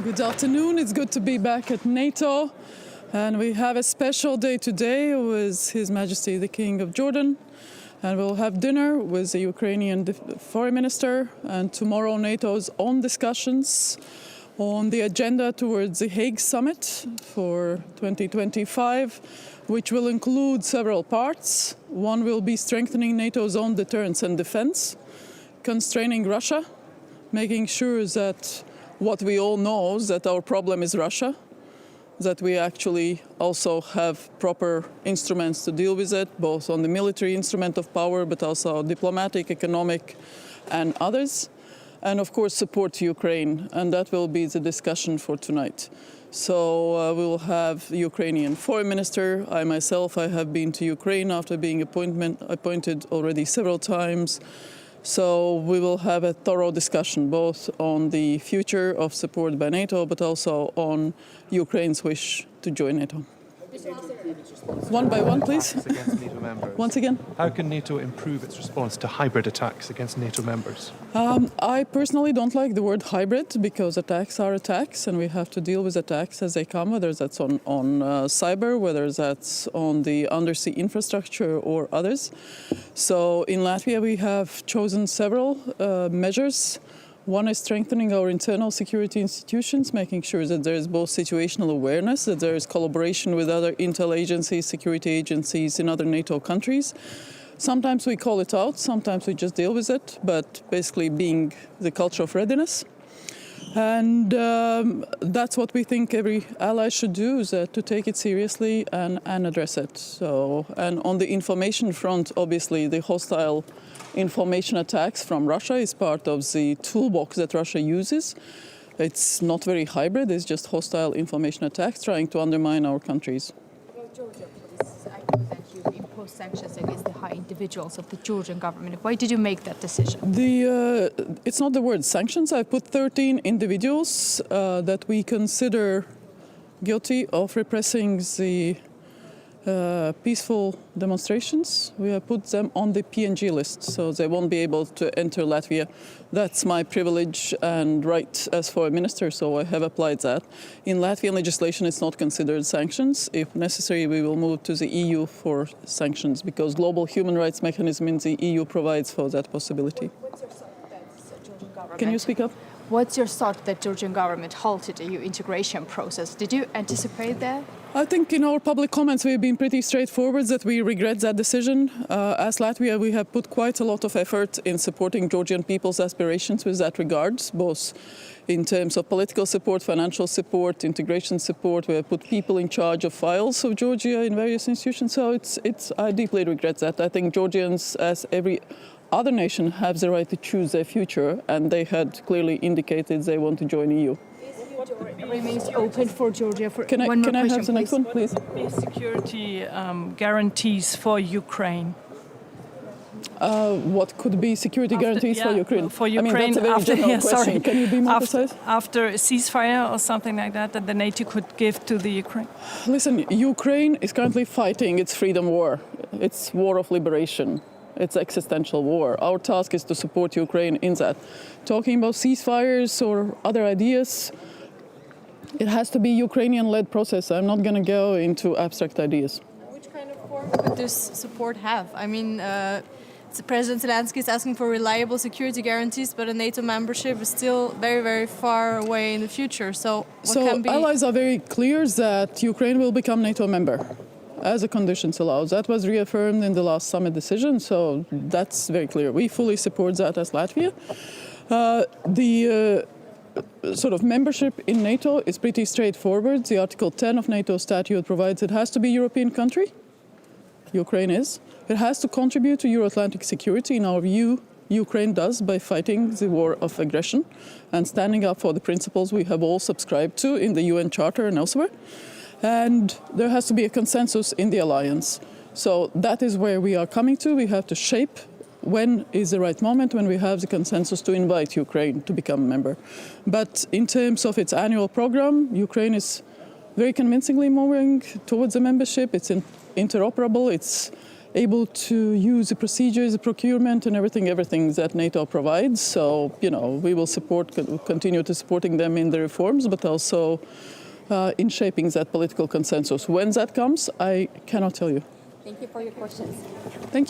Good afternoon. It's good to be back at NATO. And we have a special day today with His Majesty the King of Jordan. And we'll have dinner with the Ukrainian Foreign Minister. And tomorrow NATO's own discussions on the agenda towards the Hague summit for 2025, which will include several parts. One will be strengthening NATO's own deterrence and defense, constraining Russia, making sure that what we all know is that our problem is Russia, that we actually also have proper instruments to deal with it, both on the military instrument of power, but also diplomatic, economic, and others. And of course, support Ukraine, and that will be the discussion for tonight. So we'll have the Ukrainian Foreign Minister. I myself, I have been to Ukraine after being appointed already several times. So we will have a thorough discussion both on the future of support by NATO, but also on Ukraine's wish to join NATO. One by one, please. Against NATO members. Once again. How can NATO improve its response to hybrid attacks against NATO members? I personally don't like the word hybrid because attacks are attacks and we have to deal with attacks as they come, whether that's on cyber, whether that's on the undersea infrastructure or others. So in Latvia we have chosen several measures. One is strengthening our internal security institutions, making sure that there is both situational awareness, that there is collaboration with other intel agencies, security agencies in other NATO countries. Sometimes we call it out, sometimes we just deal with it, but basically being the culture of readiness. And that's what we think every ally should do, is to take it seriously and address it. So, and on the information front, obviously the hostile information attacks from Russia is part of the toolbox that Russia uses. It's not very hybrid, it's just hostile information attacks trying to undermine our countries. About Georgia, please. I know that you imposed sanctions against the high individuals of the Georgian government. Why did you make that decision? It's not the word sanctions. I put 13 individuals that we consider guilty of repressing the peaceful demonstrations. We have put them on the PNG list, so they won't be able to enter Latvia. That's my privilege and right as Foreign Minister, so I have applied that. In Latvian legislation, it's not considered sanctions. If necessary, we will move to the EU for sanctions, because global human rights mechanism in the EU provides for that possibility. What's your thought that the Georgian government... Can you speak up? What's your thought that Georgian government halted the EU integration process? Did you anticipate that? I think in our public comments we've been pretty straightforward that we regret that decision. As Latvia, we have put quite a lot of effort in supporting Georgian people's aspirations with that regard, both in terms of political support, financial support, integration support. We have put people in charge of files of Georgia in various institutions. So I deeply regret that. I think Georgians, as every other nation, have the right to choose their future, and they had clearly indicated they want to join EU. Remains open for Georgia for Can I have the next one, please? Security guarantees for Ukraine. What could be security guarantees for Ukraine? For Ukraine, I mean, that's a very general question. Can you be more precise? After a ceasefire or something like that the NATO could give to the Ukraine? Listen, Ukraine is currently fighting its freedom war. It's war of liberation. It's existential war. Our task is to support Ukraine in that. Talking about ceasefires or other ideas, it has to be Ukrainian-led process. I'm not going to go into abstract ideas. Which kind of form could this support have? I mean, President Zelensky is asking for reliable security guarantees, but a NATO membership is still very, very far away in the future. So can be... allies are very clear that Ukraine will become NATO member, as the conditions allow. That was reaffirmed in the last summit decision, so that's very clear. We fully support that as Latvia. The sort of membership in NATO is pretty straightforward. The Article 10 of NATO statute provides it has to be a European country. Ukraine is. It has to contribute to Euro-Atlantic security. In our view, Ukraine does by fighting the war of aggression and standing up for the principles we have all subscribed to in the UN Charter and elsewhere. And there has to be a consensus in the alliance. So that is where we are coming to. We have to shape when is the right moment, when we have the consensus to invite Ukraine to become a member. But in terms of its annual program, Ukraine is very convincingly moving towards a membership. It's interoperable. It's able to use the procedures, the procurement and everything that NATO provides. So, we will continue to supporting them in the reforms, but also in shaping that political consensus. When that comes, I cannot tell you. Thank you for your questions. Thank you.